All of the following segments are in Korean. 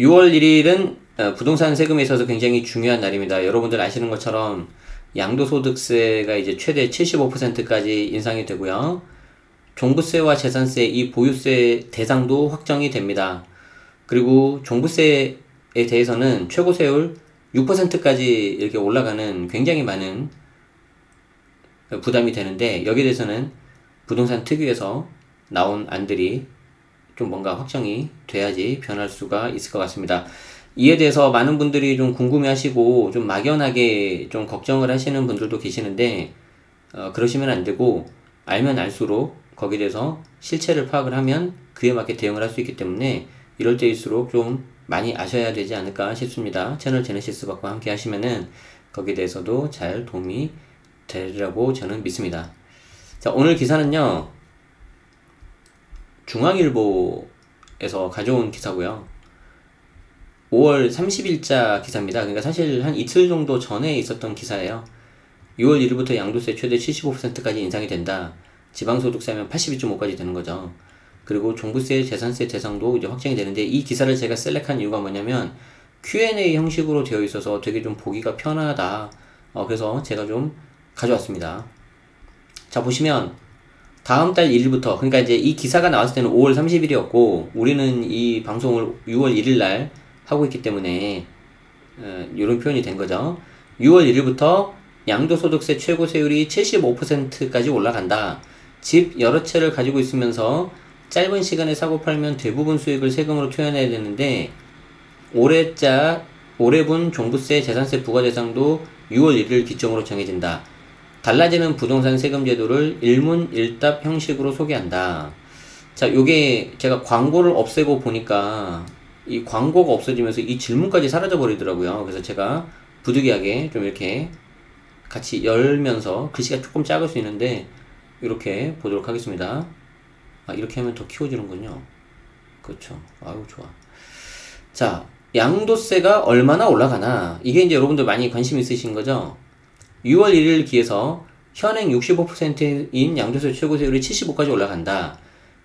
6월 1일은 부동산 세금에 있어서 굉장히 중요한 날입니다. 여러분들 아시는 것처럼 양도소득세가 이제 최대 75%까지 인상이 되고요. 종부세와 재산세, 이 보유세 대상도 확정이 됩니다. 그리고 종부세에 대해서는 최고세율 6%까지 이렇게 올라가는 굉장히 많은 부담이 되는데, 여기에 대해서는 부동산 특유에서 나온 안들이 좀 뭔가 확정이 돼야지 변할 수가 있을 것 같습니다. 이에 대해서 많은 분들이 좀 궁금해 하시고 좀 막연하게 좀 걱정을 하시는 분들도 계시는데, 그러시면 안 되고, 알면 알수록 거기에 대해서 실체를 파악을 하면 그에 맞게 대응을 할 수 있기 때문에 이럴 때일수록 좀 많이 아셔야 되지 않을까 싶습니다. 채널 제네시스박과 함께 하시면은 거기에 대해서도 잘 도움이 되리라고 저는 믿습니다. 자, 오늘 기사는요, 중앙일보에서 가져온 기사고요. 5월 30일자 기사입니다. 그러니까 사실 한 이틀 정도 전에 있었던 기사예요. 6월 1일부터 양도세 최대 75%까지 인상이 된다. 지방소득세면 82.5까지 되는 거죠. 그리고 종부세, 재산세 대상도 이제 확정이 되는데, 이 기사를 제가 셀렉한 이유가 뭐냐면 Q&A 형식으로 되어 있어서 되게 좀 보기가 편하다. 그래서 제가 좀 가져왔습니다. 자, 보시면 다음 달 1일부터, 그러니까 이제 이 기사가 나왔을 때는 5월 30일이었고 우리는 이 방송을 6월 1일 날 하고 있기 때문에 이런 표현이 된 거죠. 6월 1일부터 양도소득세 최고세율이 75%까지 올라간다. 집 여러 채를 가지고 있으면서 짧은 시간에 사고 팔면 대부분 수익을 세금으로 토해내야 되는데, 올해분 종부세, 재산세 부과 대상도 6월 1일 기점으로 정해진다. 달라지는 부동산 세금 제도를 일문일답 형식으로 소개한다. 자, 요게 제가 광고를 없애고 보니까 이 광고가 없어지면서 이 질문까지 사라져 버리더라고요. 그래서 제가 부득이하게 좀 이렇게 같이 열면서, 글씨가 조금 작을 수 있는데 이렇게 보도록 하겠습니다. 이렇게 하면 더 키워지는군요. 그렇죠. 아유, 좋아. 자, 양도세가 얼마나 올라가나, 이게 이제 여러분들 많이 관심 있으신 거죠. 6월 1일 기해서 현행 65%인 양도세 최고세율이 75까지 올라간다.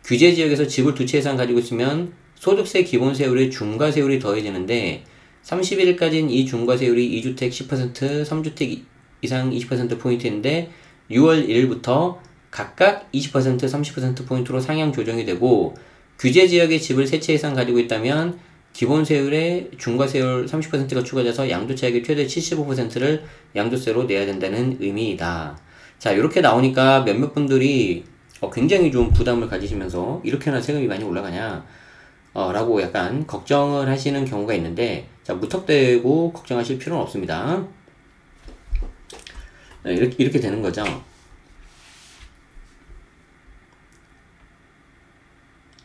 규제 지역에서 집을 두 채 이상 가지고 있으면 소득세 기본세율에 중과세율이 더해지는데, 31일까지는 이 중과세율이 2주택 10%, 3주택 이상 20%포인트인데 6월 1일부터 각각 20%, 30%포인트로 상향 조정이 되고, 규제 지역의 집을 3채 이상 가지고 있다면 기본세율에 중과세율 30%가 추가돼서 양도차익의 최대 75%를 양도세로 내야 된다는 의미이다. 자, 이렇게 나오니까 몇몇 분들이 굉장히 좀 부담을 가지시면서 이렇게나 세금이 많이 올라가냐 라고 약간 걱정을 하시는 경우가 있는데, 자, 무턱대고 걱정하실 필요는 없습니다. 이렇게 되는 거죠.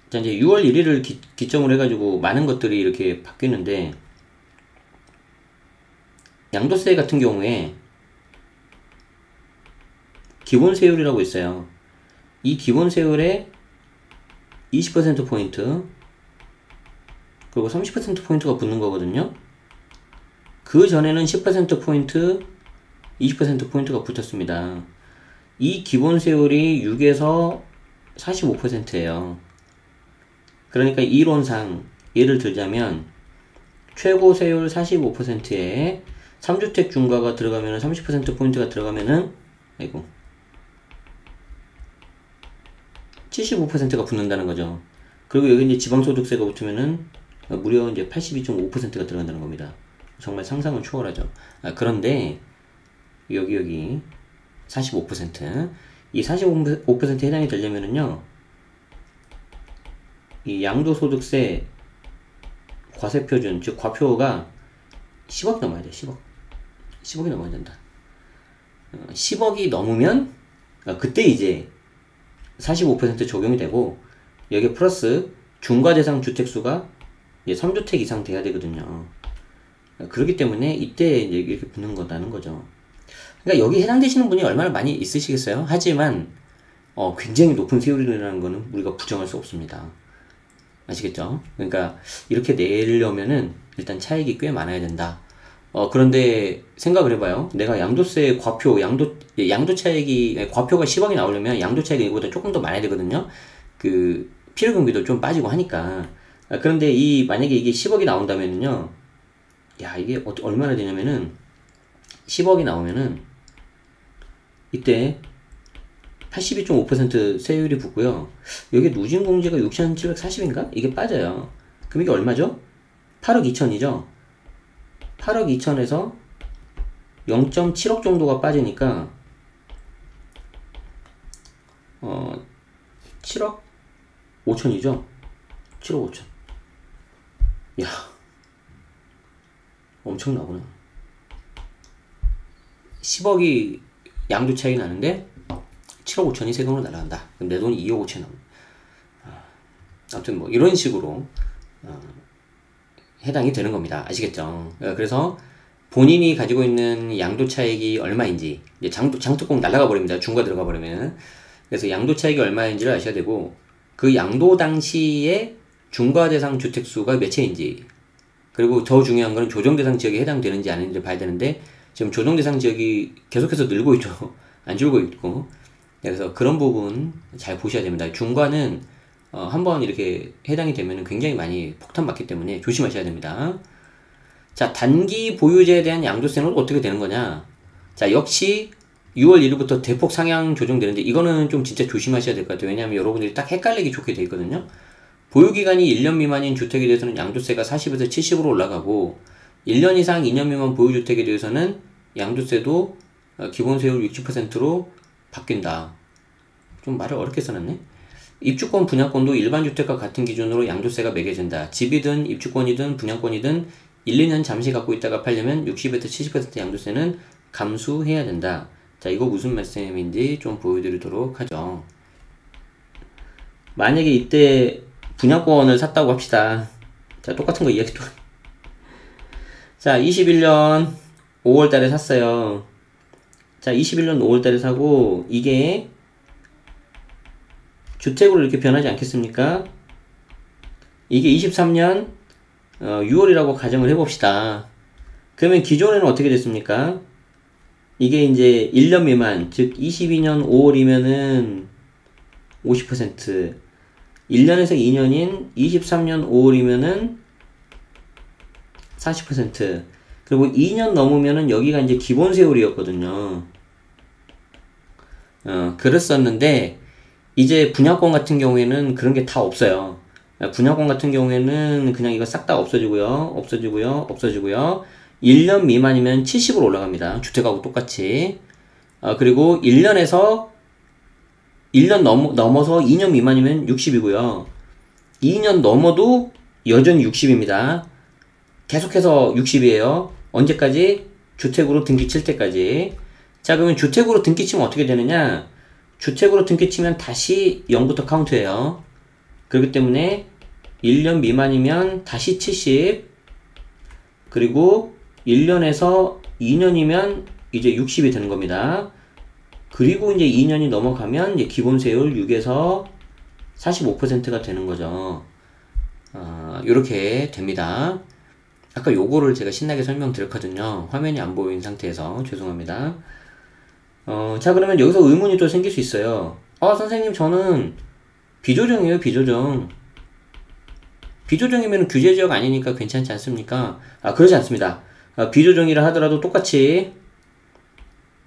자, 이제 6월 1일을 기점으로 해가지고 많은 것들이 이렇게 바뀌는데, 양도세 같은 경우에 기본세율이라고 있어요. 이 기본세율에 20%포인트, 그리고 30%포인트가 붙는 거거든요. 그 전에는 10%포인트, 20%포인트가 붙었습니다. 이 기본세율이 6에서 45%예요. 그러니까 이론상 예를 들자면 최고세율 45%에 3주택 중과가 들어가면 30%포인트가 들어가면은 75%가 붙는다는 거죠. 그리고 여기 이제 지방소득세가 붙으면은 무려 이제 82.5%가 들어간다는 겁니다. 정말 상상을 초월하죠. 그런데 여기 45%, 이 45%에 해당이 되려면은요, 이 양도소득세 과세표준, 즉 과표가 10억이 넘어야 돼. 10억이 넘어야 된다. 10억이 넘으면 그때 이제 45% 적용이 되고, 여기 플러스 중과대상 주택수가 이제 3주택 이상 돼야 되거든요. 그렇기 때문에 이때 이제 이렇게 붙는 거라는 거죠. 그러니까 여기 해당되시는 분이 얼마나 많이 있으시겠어요? 하지만 굉장히 높은 세율이라는 거는 우리가 부정할 수 없습니다. 아시겠죠? 그러니까 이렇게 내려면은 일단 차익이 꽤 많아야 된다. 그런데 생각을 해봐요. 내가 양도세 과표, 양도 차익이, 과표가 10억이 나오려면 양도 차익이 이거보다 조금 더 많아야 되거든요. 그 필요금비도 좀 빠지고 하니까. 그런데 만약에 이게 10억이 나온다면요. 야, 이게 얼마나 되냐면은, 10억이 나오면은, 이때 82.5% 세율이 붙고요. 여기 누진공제가 6,740인가? 이게 빠져요. 그럼 이게 얼마죠? 8억 2천이죠? 8억 2천에서 0.7억 정도가 빠지니까 7억 5천이죠? 7억 5천. 야, 엄청나구나. 10억이 양도 차이 나는데 7억 5천이 세금으로 날아간다. 그럼 내 돈이 2억 5천 나옵니다. 아무튼 뭐 이런 식으로 해당이 되는 겁니다. 아시겠죠? 그래서 본인이 가지고 있는 양도 차익이 얼마인지, 이제 장독 날아가 버립니다. 중과 들어가 버리면. 그래서 양도 차익이 얼마인지를 아셔야 되고, 그 양도 당시에 중과 대상 주택 수가 몇 채인지, 그리고 더 중요한 거는 조정 대상 지역에 해당되는지 아닌지를 봐야 되는데, 지금 조정 대상 지역이 계속해서 늘고 있죠. 안 줄고 있고. 그래서 그런 부분 잘 보셔야 됩니다. 중과는 한번 이렇게 해당이 되면 굉장히 많이 폭탄받기 때문에 조심하셔야 됩니다. 자, 단기 보유자에 대한 양도세는 어떻게 되는 거냐? 자, 역시 6월 1일부터 대폭 상향 조정되는데, 이거는 좀 진짜 조심하셔야 될 것 같아요. 왜냐하면 여러분들이 딱 헷갈리기 좋게 돼 있거든요. 보유기간이 1년 미만인 주택에 대해서는 양도세가 40에서 70으로 올라가고, 1년 이상 2년 미만 보유주택에 대해서는 양도세도 기본세율 60%로 바뀐다. 좀 말을 어렵게 써놨네? 입주권, 분양권도 일반 주택과 같은 기준으로 양도세가 매겨진다. 집이든 입주권이든 분양권이든 1, 2년 잠시 갖고 있다가 팔려면 60에서 70% 양도세는 감수해야 된다. 자, 이거 무슨 말씀인지 좀 보여드리도록 하죠. 만약에 이때 분양권을 샀다고 합시다. 자, 똑같은 거 이야기 또. 자, 21년 5월 달에 샀어요. 자, 21년 5월 달에 사고, 이게 주택으로 이렇게 변하지 않겠습니까? 이게 23년 6월이라고 가정을 해봅시다. 그러면 기존에는 어떻게 됐습니까? 이게 이제 1년 미만, 즉 22년 5월이면은 50%, 1년에서 2년인 23년 5월이면은 40%, 그리고 2년 넘으면은 여기가 이제 기본세율이었거든요. 그랬었는데, 이제 분양권 같은 경우에는 그런 게 다 없어요. 분양권 같은 경우에는 그냥 이거 싹 다 없어지고요. 1년 미만이면 70으로 올라갑니다. 주택하고 똑같이. 그리고 1년 넘어서 2년 미만이면 60이고요. 2년 넘어도 여전히 60입니다. 계속해서 60이에요. 언제까지? 주택으로 등기 칠 때까지. 자, 그러면 주택으로 등기 치면 어떻게 되느냐? 주택으로 등기 치면 다시 0부터 카운트해요. 그렇기 때문에 1년 미만이면 다시 70, 그리고 1년에서 2년이면 이제 60이 되는 겁니다. 그리고 이제 2년이 넘어가면 이제 기본세율 6에서 45%가 되는 거죠. 요렇게 됩니다. 아까 요거를 제가 신나게 설명드렸거든요. 화면이 안 보인 상태에서 죄송합니다. 자, 그러면 여기서 의문이 또 생길 수 있어요. 선생님, 저는 비조정이에요, 비조정. 비조정이면 규제지역 아니니까 괜찮지 않습니까? 그렇지 않습니다. 비조정이라 하더라도 똑같이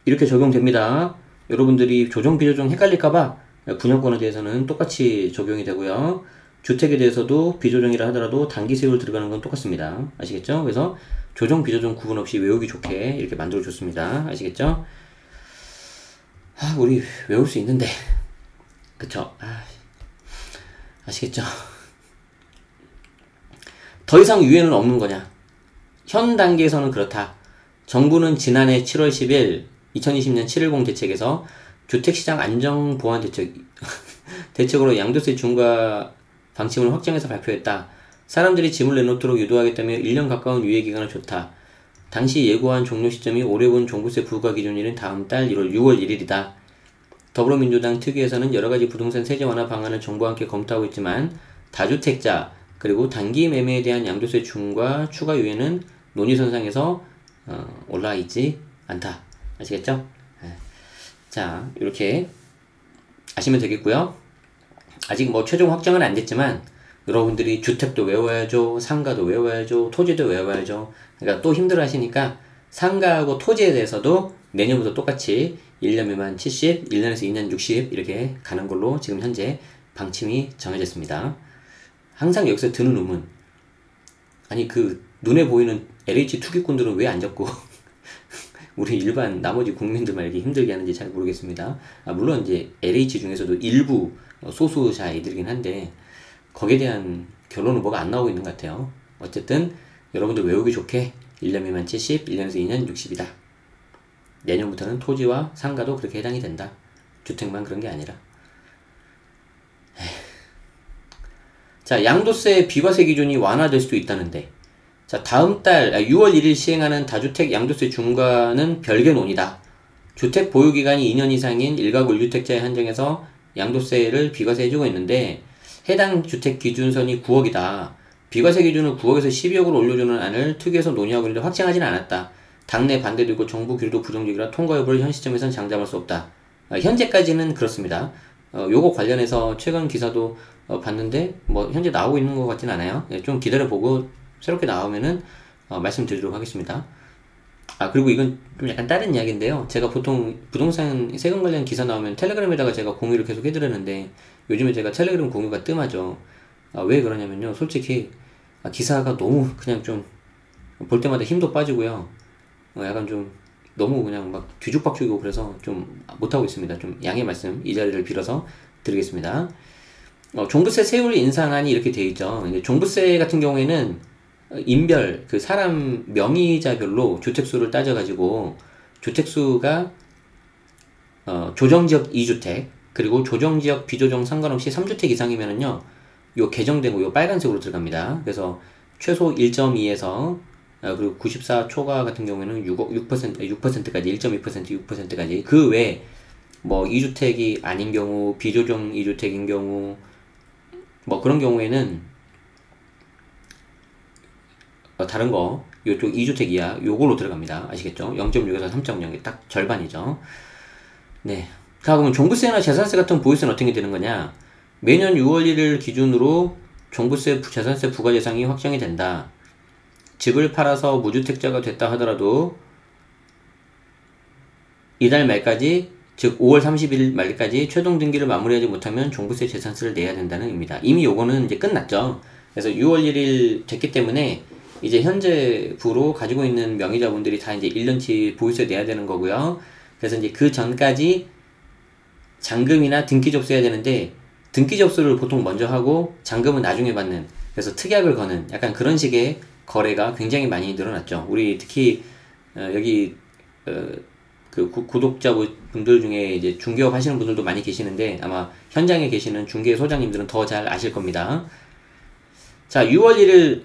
이렇게 적용됩니다. 여러분들이 조정, 비조정 헷갈릴까봐 분양권에 대해서는 똑같이 적용이 되고요. 주택에 대해서도 비조정이라 하더라도 단기세율 들어가는 건 똑같습니다. 아시겠죠? 그래서 조정, 비조정 구분 없이 외우기 좋게 이렇게 만들어줬습니다. 아시겠죠? 우리 외울 수 있는데. 그쵸? 아시겠죠? 더 이상 유예는 없는 거냐? 현 단계에서는 그렇다. 정부는 지난해 7월 10일 2020년 710 대책에서 주택시장 안정보완 대책으로 양도세 중과 방침을 확정해서 발표했다. 사람들이 짐을 내놓도록 유도하겠다며 1년 가까운 유예기간을 줬다. 당시 예고한 종료 시점이 올해분 종부세 부과 기준일은 다음 달 6월 1일이다. 더불어민주당 특위에서는 여러가지 부동산 세제 완화 방안을 정부와 함께 검토하고 있지만 다주택자 그리고 단기 매매에 대한 양도세 중과 추가 유예는 논의선상에서 올라와 있지 않다. 아시겠죠? 자, 이렇게 아시면 되겠고요. 아직 뭐 최종 확정은 안 됐지만 여러분들이 주택도 외워야죠, 상가도 외워야죠, 토지도 외워야죠. 그러니까 또 힘들어 하시니까 상가하고 토지에 대해서도 내년부터 똑같이 1년 미만 70, 1년에서 2년 60 이렇게 가는 걸로 지금 현재 방침이 정해졌습니다. 항상 여기서 드는 의문, 아니 그 눈에 보이는 LH 투기꾼들은 왜 안 잡고 우리 일반 나머지 국민들만 이렇게 힘들게 하는지 잘 모르겠습니다. 물론 이제 LH 중에서도 일부 소수자이들이긴 한데 거기에 대한 결론은 뭐가 안 나오고 있는 것 같아요. 어쨌든 여러분들 외우기 좋게 1년 미만 70, 1년에서 2년 60이다. 내년부터는 토지와 상가도 그렇게 해당이 된다. 주택만 그런 게 아니라. 자, 양도세 비과세 기준이 완화될 수도 있다는데, 자, 다음 달 6월 1일 시행하는 다주택 양도세 중과는 별개 논의다. 주택 보유기간이 2년 이상인 일가구 1주택자에 한정해서 양도세를 비과세해주고 있는데 해당 주택 기준선이 9억이다. 비과세 기준을 9억에서 12억으로 올려주는 안을 특위에서 논의하고 있는데 확정하지는 않았다. 당내 반대도 있고 정부 기류도 부정적이라 통과 여부를 현 시점에선 장담할 수 없다. 현재까지는 그렇습니다. 요거 관련해서 최근 기사도 봤는데 뭐 현재 나오고 있는 것 같진 않아요. 좀 기다려보고 새롭게 나오면은 말씀드리도록 하겠습니다. 그리고 이건 좀 약간 다른 이야기인데요. 제가 보통 부동산 세금 관련 기사 나오면 텔레그램에다가 제가 공유를 계속 해드렸는데 요즘에 제가 텔레그램 공유가 뜸하죠. 왜 그러냐면요. 솔직히 기사가 너무 그냥 좀 볼 때마다 힘도 빠지고요. 약간 좀 너무 그냥 막 뒤죽박죽이고 그래서 좀 못하고 있습니다. 좀 양해 말씀 이 자리를 빌어서 드리겠습니다. 종부세 세율 인상안이 이렇게 돼 있죠. 이제 종부세 같은 경우에는 인별 그 사람 명의자별로 주택수를 따져가지고 주택수가 조정지역 2주택 그리고 조정지역 비조정 상관없이 3주택 이상이면은요 요 개정된 거 요 빨간색으로 들어갑니다. 그래서 최소 1.2에서 그리고 94초과 같은 경우에는 6%까지 1.2% 6%까지 그 외에 뭐 2주택이 아닌 경우 비조정 2주택인 경우 뭐 그런 경우에는 다른 거 요쪽 2주택 이하 요걸로 들어갑니다. 아시겠죠? 0.6에서 3.0이 딱 절반이죠. 네. 그러면 종부세나 재산세 같은 보유세는 어떻게 되는 거냐? 매년 6월 1일 기준으로 종부세, 재산세 부과 대상이 확정이 된다. 집을 팔아서 무주택자가 됐다 하더라도 이달 말까지 즉 5월 30일 말까지 최종 등기를 마무리하지 못하면 종부세 재산세를 내야 된다는 의미다. 이미 요거는 이제 끝났죠. 그래서 6월 1일 됐기 때문에 이제 현재 부로 가지고 있는 명의자분들이 다 이제 1년치 보유세 내야 되는 거고요. 그래서 이제 그 전까지 잔금이나 등기 접수해야 되는데 등기 접수를 보통 먼저 하고 잔금은 나중에 받는 그래서 특약을 거는 약간 그런 식의 거래가 굉장히 많이 늘어났죠. 우리 특히 여기 그 구독자분들 중에 이제 중개업 하시는 분들도 많이 계시는데 아마 현장에 계시는 중개 소장님들은 더 잘 아실 겁니다. 자, 6월 1일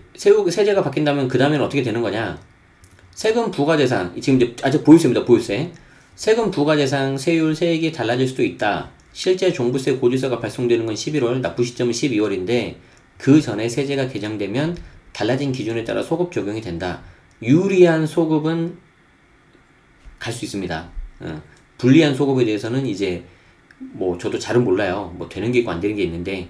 세제가 바뀐다면 그 다음에는 어떻게 되는 거냐? 세금 부과 대상 지금 이제 아직 보유세입니다. 보유세. 세금 부과 대상 세율 세액이 달라질 수도 있다. 실제 종부세 고지서가 발송되는 건 11월, 납부 시점은 12월인데 그 전에 세제가 개정되면 달라진 기준에 따라 소급 적용이 된다. 유리한 소급은 갈 수 있습니다. 불리한 소급에 대해서는 이제 뭐 저도 잘은 몰라요. 뭐 되는 게 있고 안 되는 게 있는데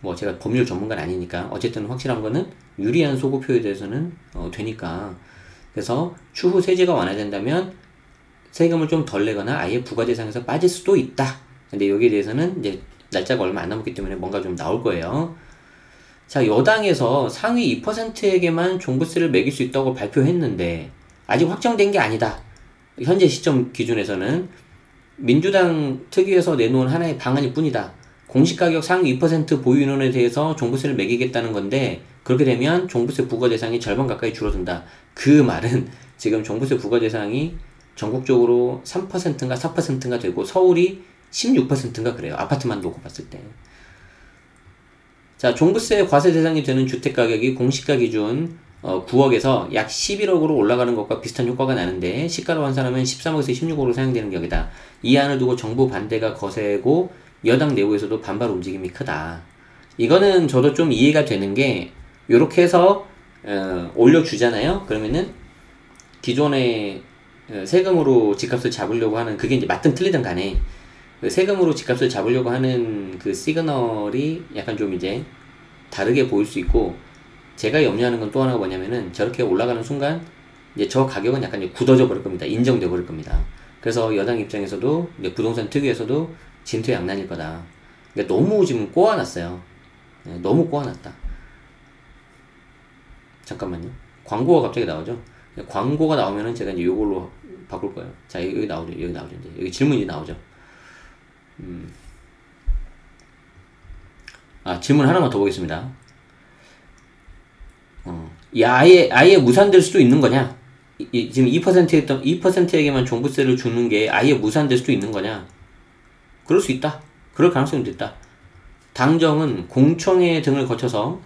뭐 제가 법률 전문가는 아니니까 어쨌든 확실한 거는 유리한 소급표에 대해서는 되니까 그래서 추후 세제가 완화된다면 세금을 좀 덜 내거나 아예 부과 대상에서 빠질 수도 있다. 근데 여기에 대해서는 이제 날짜가 얼마 안 남았기 때문에 뭔가 좀 나올 거예요. 자, 여당에서 상위 2%에게만 종부세를 매길 수 있다고 발표했는데 아직 확정된 게 아니다. 현재 시점 기준에서는 민주당 특위에서 내놓은 하나의 방안일 뿐이다. 공시가격 상위 2% 보유인원에 대해서 종부세를 매기겠다는 건데 그렇게 되면 종부세 부과 대상이 절반 가까이 줄어든다. 그 말은 지금 종부세 부과 대상이 전국적으로 3%인가 4%인가 되고 서울이 16%인가 그래요. 아파트만 놓고 봤을 때. 자, 종부세 과세 대상이 되는 주택가격이 공시가 기준 9억에서 약 11억으로 올라가는 것과 비슷한 효과가 나는데 시가로 환산하면 13억에서 16억으로 사용되는 격이다. 이 안을 두고 정부 반대가 거세고 여당 내부에서도 반발 움직임이 크다. 이거는 저도 좀 이해가 되는 게 요렇게 해서 올려주잖아요. 그러면은 기존에 세금으로 집값을 잡으려고 하는 그게 이제 맞든 틀리든 간에 그 세금으로 집값을 잡으려고 하는 그 시그널이 약간 좀 이제 다르게 보일 수 있고, 제가 염려하는 건 또 하나가 뭐냐면은 저렇게 올라가는 순간 이제 저 가격은 약간 이제 굳어져 버릴 겁니다. 인정돼 버릴 겁니다. 그래서 여당 입장에서도 이제 부동산 특유에서도 진퇴양난일 거다. 그러니까 너무 지금 꼬아놨어요. 네, 너무 꼬아놨다. 잠깐만요. 광고가 갑자기 나오죠. 광고가 나오면은 제가 이제 이걸로 바꿀 거예요. 자, 여기 나오죠. 여기 나오죠. 이제 여기 질문이 나오죠. 질문 하나만 더 보겠습니다. 아예 무산될 수도 있는 거냐? 지금 2%에게만 종부세를 주는 게 아예 무산될 수도 있는 거냐? 그럴 수 있다. 그럴 가능성이 있다. 당정은 공청회 등을 거쳐서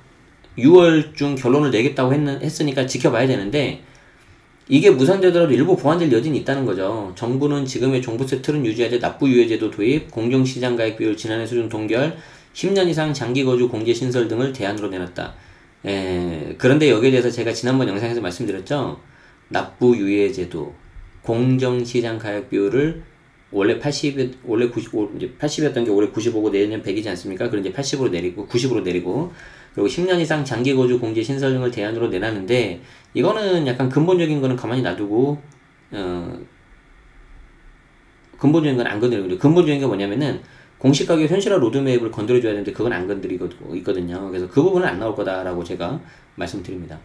6월중 결론을 내겠다고 했으니까 지켜봐야 되는데, 이게 무산되더라도 일부 보완될 여지는 있다는 거죠. 정부는 지금의 종부세 틀은 유지하되 납부유예제도 도입, 공정시장가액 비율 지난해 수준 동결, 10년 이상 장기거주 공제 신설 등을 대안으로 내놨다. 그런데 여기에 대해서 제가 지난번 영상에서 말씀드렸죠. 납부유예제도, 공정시장가액 비율을 원래 80이었던 게 올해 95고 내년 100이지 않습니까? 그럼 이제 80으로 내리고, 90으로 내리고, 그리고 10년 이상 장기거주 공제 신설 등을 대안으로 내놨는데, 이거는 약간 근본적인 거는 가만히 놔두고, 근본적인 건 안 건드리고, 근본적인 게 뭐냐면은, 공시가격 현실화 로드맵을 건드려줘야 되는데, 그건 안 건드리고 있거든요. 그래서 그 부분은 안 나올 거다라고 제가 말씀드립니다.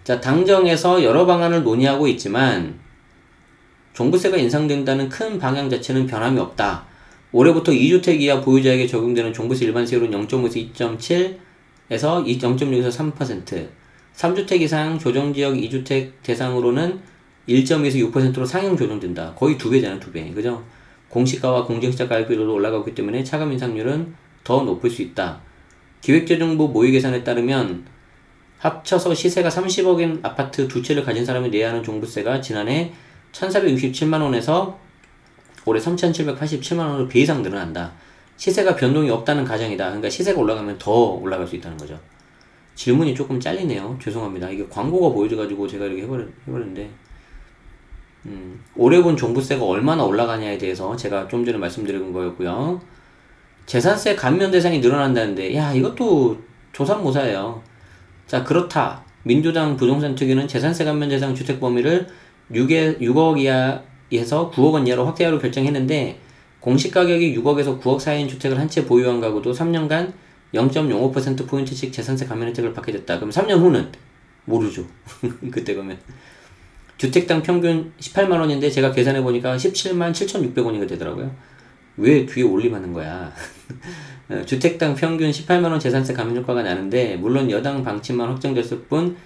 자, 당정에서 여러 방안을 논의하고 있지만, 종부세가 인상된다는 큰 방향 자체는 변함이 없다. 올해부터 2주택 이하 보유자에게 적용되는 종부세 일반세율은 0.5에서 2.7에서 0.6에서 3%, 3주택 이상 조정지역 2주택 대상으로는 1.2에서 6%로 상향 조정된다. 거의 2배잖아요, 2배. 그죠? 공시가와 공정시장 가격 비율도 올라가고 있기 때문에 차감 인상률은 더 높을 수 있다. 기획재정부 모의 계산에 따르면 합쳐서 시세가 30억인 아파트 두 채를 가진 사람이 내야 하는 종부세가 지난해 1,467만원에서 올해 3,787만원으로 배 이상 늘어난다. 시세가 변동이 없다는 가정이다. 그러니까 시세가 올라가면 더 올라갈 수 있다는 거죠. 질문이 조금 잘리네요. 죄송합니다. 이게 광고가 보여져가지고 제가 이렇게 해버렸는데, 올해 본 종부세가 얼마나 올라가냐에 대해서 제가 좀 전에 말씀드린 거였고요. 재산세 감면 대상이 늘어난다는데, 야, 이것도 조삼모사예요. 자, 그렇다. 민주당 부동산 특위는 재산세 감면 대상 주택 범위를 6억 이하에서 9억 원 이하로 확대하기로 결정했는데, 공시가격이 6억에서 9억 사이인 주택을 한 채 보유한 가구도 3년간 0.05%포인트씩 재산세 감면 혜택을 받게 됐다. 그럼 3년 후는? 모르죠. 그때 가면. 주택당 평균 18만원인데 제가 계산해보니까 17만 7,600원이가 되더라고요. 왜 뒤에 올림하는 거야? 주택당 평균 18만원 재산세 감면 효과가 나는데, 물론 여당 방침만 확정됐을 뿐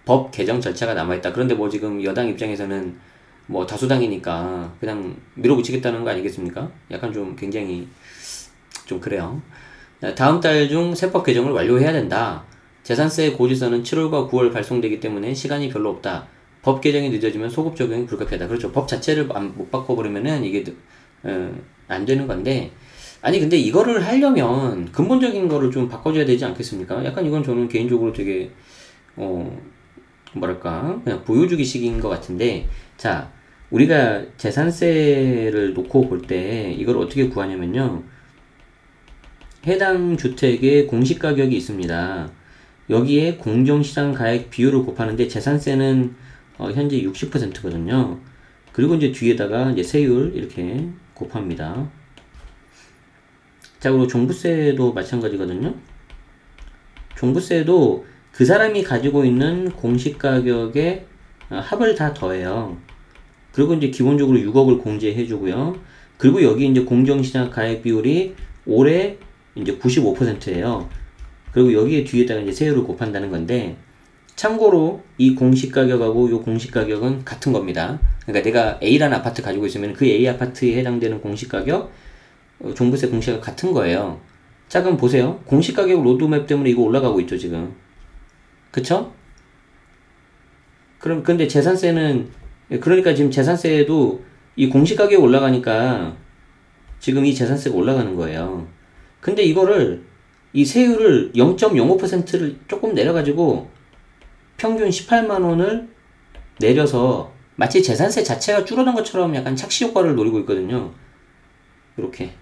법 개정 절차가 남아있다. 그런데 뭐 지금 여당 입장에서는 뭐 다수당이니까 그냥 밀어붙이겠다는 거 아니겠습니까? 약간 좀 굉장히 좀 그래요. 다음 달 중 세법 개정을 완료해야 된다. 재산세 고지서는 7월과 9월 발송되기 때문에 시간이 별로 없다. 법 개정이 늦어지면 소급 적용이 불가피하다. 그렇죠. 법 자체를 못 바꿔버리면은 이게 안 되는 건데, 아니 근데 이거를 하려면 근본적인 거를 좀 바꿔줘야 되지 않겠습니까? 약간 이건 저는 개인적으로 되게 뭐랄까 그냥 보여주기식인 것 같은데, 자, 우리가 재산세를 놓고 볼 때 이걸 어떻게 구하냐면요, 해당 주택의 공시가격이 있습니다. 여기에 공정시장 가액 비율을 곱하는데, 재산세는 현재 60%거든요. 그리고 이제 뒤에다가 이제 세율 이렇게 곱합니다. 자, 그리고 종부세도 마찬가지거든요. 종부세도 그 사람이 가지고 있는 공시가격의 합을 다 더해요. 그리고 이제 기본적으로 6억을 공제해 주고요. 그리고 여기 이제 공정시장 가액 비율이 올해 이제 95%예요. 그리고 여기에 뒤에다가 이제 세율을 곱한다는 건데, 참고로 이 공시가격하고 이 공시가격은 같은 겁니다. 그러니까 내가 A라는 아파트 가지고 있으면 그 A 아파트에 해당되는 공시가격, 종부세 공시가격 같은 거예요. 자, 그럼 보세요. 공시가격 로드맵 때문에 이거 올라가고 있죠, 지금. 그쵸? 근데 재산세는, 그러니까 지금 재산세도 이 공시가격이 올라가니까 지금 이 재산세가 올라가는 거예요. 근데 이거를, 이 세율을 0.05%를 조금 내려가지고 평균 18만원을 내려서 마치 재산세 자체가 줄어든 것처럼 약간 착시 효과를 노리고 있거든요. 이렇게.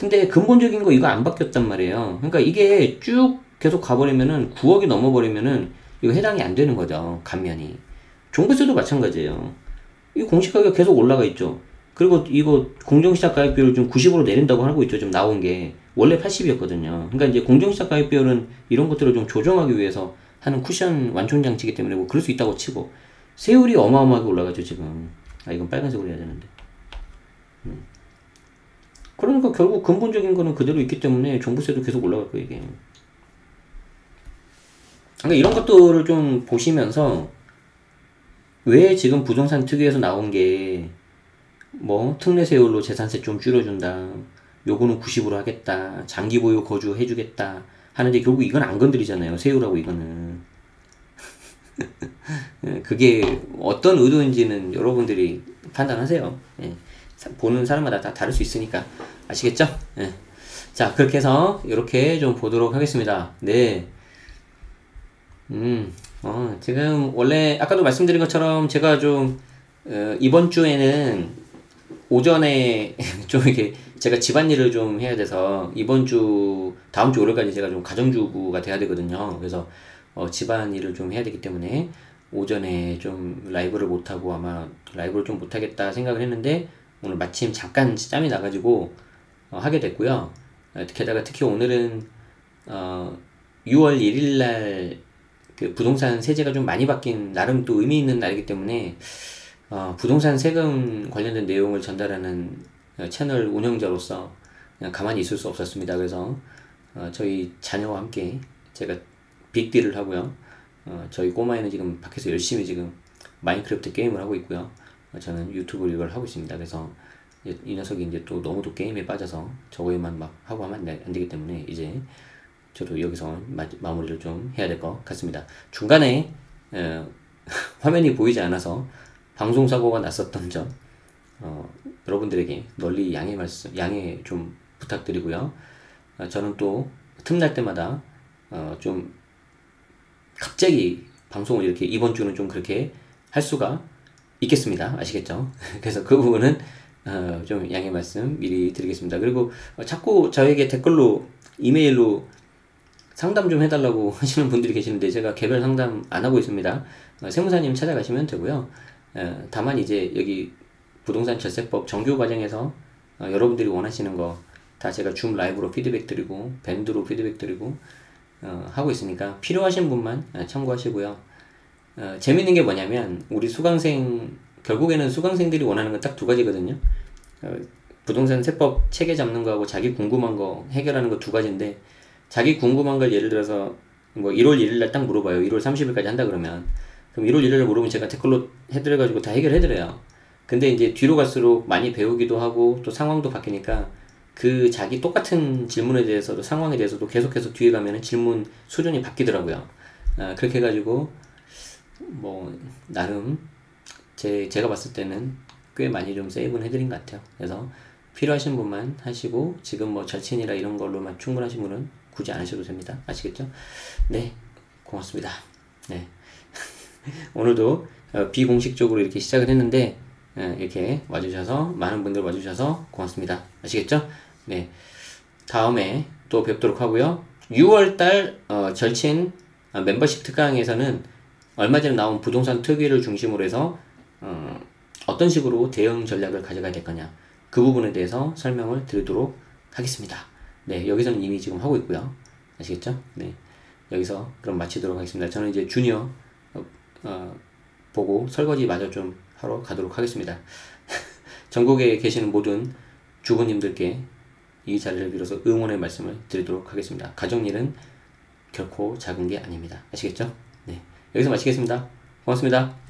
근데 근본적인 거 이거 안 바뀌었단 말이에요. 그러니까 이게 쭉 계속 가버리면은 9억이 넘어버리면은 이거 해당이 안 되는 거죠. 감면이. 종부세도 마찬가지예요. 이 공시가격 계속 올라가 있죠. 그리고 이거 공정시작 가액비율을 좀 90으로 내린다고 하고 있죠. 좀 나온 게. 원래 80이었거든요. 그러니까 이제 공정시작 가액비율은 이런 것들을 좀 조정하기 위해서 하는 쿠션 완충 장치이기 때문에 뭐 그럴 수 있다고 치고. 세율이 어마어마하게 올라가죠, 지금. 아, 이건 빨간색으로 해야 되는데. 그러니까 결국 근본적인 거는 그대로 있기 때문에 종부세도 계속 올라갈 거예요, 이게. 그러니까 이런 것들을 좀 보시면서 왜 지금 부동산 특위에서 나온 게 뭐 특례 세율로 재산세 좀 줄여준다, 요거는 90으로 하겠다, 장기 보유 거주 해주겠다 하는데 결국 이건 안 건드리잖아요, 세율하고 이거는. 그게 어떤 의도인지는 여러분들이 판단하세요. 예. 보는 사람마다 다 다를 수 있으니까. 아시겠죠? 예. 자, 그렇게 해서 이렇게 좀 보도록 하겠습니다. 네. 지금 원래 아까도 말씀드린 것처럼 제가 좀 이번 주에는 오전에 좀 이렇게 제가 집안일을 좀 해야 돼서 이번 주 다음 주 월요일까지 제가 좀 가정주부가 돼야 되거든요. 그래서 집안일을 좀 해야 되기 때문에 오전에 좀 라이브를 못하고 아마 라이브를 좀 못하겠다 생각을 했는데 오늘 마침 잠깐 짬이 나가지고 하게 됐고요. 게다가 특히 오늘은 6월 1일날 그 부동산 세제가 좀 많이 바뀐 나름 또 의미 있는 날이기 때문에 부동산 세금 관련된 내용을 전달하는 채널 운영자로서 그냥 가만히 있을 수 없었습니다. 그래서 저희 자녀와 함께 제가 빅딜을 하고요. 저희 꼬마애는 지금 밖에서 열심히 지금 마인크래프트 게임을 하고 있고요. 저는 유튜브를 이걸 하고 있습니다. 그래서 이 녀석이 이제 또 너무도 게임에 빠져서 저거에만 막 하고 하면 안 되기 때문에 이제 저도 여기서 마무리를 좀 해야 될 것 같습니다. 중간에 화면이 보이지 않아서 방송사고가 났었던 점 여러분들에게 널리 양해 좀 부탁드리고요. 저는 또 틈날 때마다 좀 갑자기 방송을 이렇게 이번 주는 좀 그렇게 할 수가 있겠습니다. 아시겠죠? 그래서 그 부분은 좀 양해 말씀 미리 드리겠습니다. 그리고 자꾸 저에게 댓글로 이메일로 상담 좀 해달라고 하시는 분들이 계시는데 제가 개별 상담 안 하고 있습니다. 세무사님 찾아가시면 되고요. 다만 이제 여기 부동산 절세법 정규 과정에서 여러분들이 원하시는 거 다 제가 줌 라이브로 피드백 드리고 밴드로 피드백 드리고 하고 있으니까 필요하신 분만 참고하시고요. 재밌는 게 뭐냐면 우리 수강생 결국에는 수강생들이 원하는 건 딱 두 가지거든요. 부동산 세법 체계 잡는 거하고 자기 궁금한 거 해결하는 거 두 가지인데 자기 궁금한 걸 예를 들어서 뭐 1월 1일 날 딱 물어봐요. 1월 30일까지 한다 그러면 그럼 1월 1일 날 물어보면 제가 댓글로 해드려가지고 다 해결해드려요. 근데 이제 뒤로 갈수록 많이 배우기도 하고 또 상황도 바뀌니까 그 자기 똑같은 질문에 대해서도 상황에 대해서도 계속해서 뒤에 가면은 질문 수준이 바뀌더라고요. 그렇게 해가지고 뭐 나름 제가 봤을 때는 꽤 많이 좀 세이브는 해드린 것 같아요. 그래서 필요하신 분만 하시고 지금 뭐 절친이라 이런 걸로만 충분하신 분은 굳이 안 하셔도 됩니다. 아시겠죠? 네, 고맙습니다. 네. 오늘도 비공식적으로 이렇게 시작을 했는데 이렇게 와주셔서 많은 분들 와주셔서 고맙습니다. 아시겠죠? 네, 다음에 또 뵙도록 하고요. 6월달 절친 멤버십 특강에서는 얼마 전에 나온 부동산 특위를 중심으로 해서 어떤 식으로 대응 전략을 가져가야 될 거냐 그 부분에 대해서 설명을 드리도록 하겠습니다. 네, 여기서는 이미 지금 하고 있고요. 아시겠죠? 네, 여기서 그럼 마치도록 하겠습니다. 저는 이제 주니어 보고 설거지 마저 좀 하러 가도록 하겠습니다. 전국에 계시는 모든 주부님들께 이 자리를 빌어서 응원의 말씀을 드리도록 하겠습니다. 가정일은 결코 작은 게 아닙니다. 아시겠죠? 네, 여기서 마치겠습니다. 고맙습니다.